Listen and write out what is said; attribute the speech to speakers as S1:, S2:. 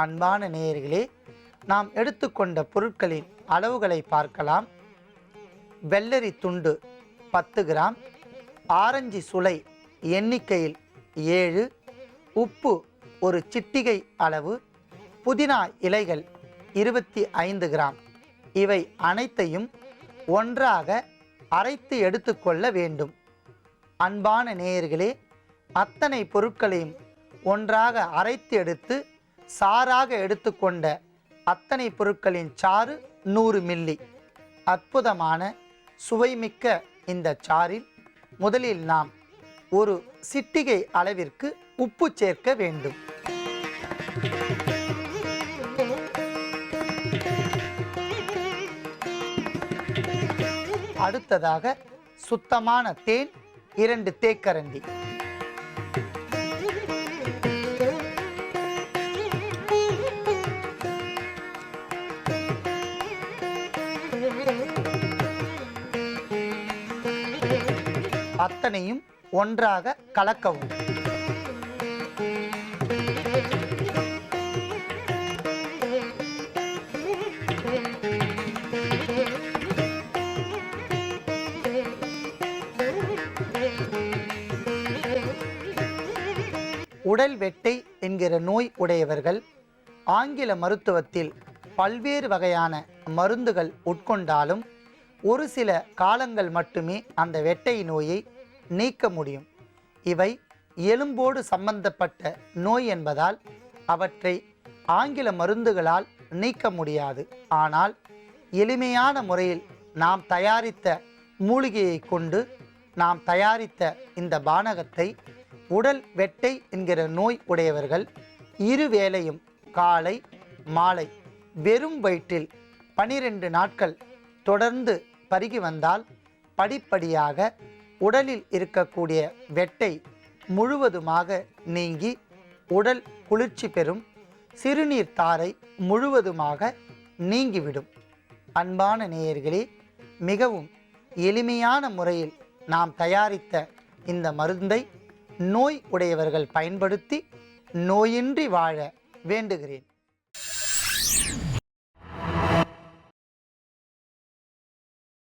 S1: அன்பான நேயர்களே, நாம் எடுத்துக்கொண்ட பொருட்களின் அளவுகளை பார்க்கலாம். வெள்ளரி துண்டு 10 கிராம், ஆரஞ்சு சுளை எண்ணிக்கையில் 7, உப்பு ஒரு சிட்டிகை அளவு, புதினா இலைகள் 25 கிராம். இவை அனைத்தையும் ஒன்றாக அரைத்து எடுத்துக்கொள்ள வேண்டும். அன்பான நேயர்களே, அத்தனை பொருட்களையும் ஒன்றாக அரைத்து எடுத்து சாறாக எடுத்துக்கொண்ட அத்தனை பொருட்களின் சாறு 100 மில்லி. அற்புதமான சுவைமிக்க இந்த சாறில் முதலில் நாம் ஒரு சிட்டிகை அளவிற்கு உப்பு சேர்க்க வேண்டும். அடுத்ததாக சுத்தமான தேன் 2 தேக்கரண்டி. அத்தனையும் ஒன்றாக கலக்கவும். உடல் வெட்டை என்கிற நோய் உடையவர்கள் ஆங்கில மருத்துவத்தில் பல்வேறு வகையான மருந்துகள் உட்கொண்டாலும் ஒரு சில காலங்கள் மட்டுமே அந்த வெட்டை நோயை நீக்க முடியும். இவை எலும்போடு சம்பந்தப்பட்ட நோய் என்பதால் அவற்றை ஆங்கில மருந்துகளால் நீக்க முடியாது. ஆனால் எளிமையான முறையில் நாம் தயாரித்த மூலிகையை கொண்டு நாம் தயாரித்த இந்த பானகத்தை உடல் வெட்டை என்கிற நோய் உடையவர்கள் இருவேளையும் காலை மாலை வெறும் வயிற்றில் 12 நாட்கள் தொடர்ந்து பருகி வந்தால் படிப்படியாக உடலில் இருக்கக்கூடிய வெட்டை முழுவதுமாக நீங்கி உடல் குளிர்ச்சி பெறும். சிறுநீர் தாரை முழுவதுமாக நீங்கிவிடும். அன்பான நேயர்களே, மிகவும் எளிமையான முறையில் நாம் தயாரித்த இந்த மருந்தை நோய் உடையவர்கள் பயன்படுத்தி நோயின்றி வாழ வேண்டுகிறேன்.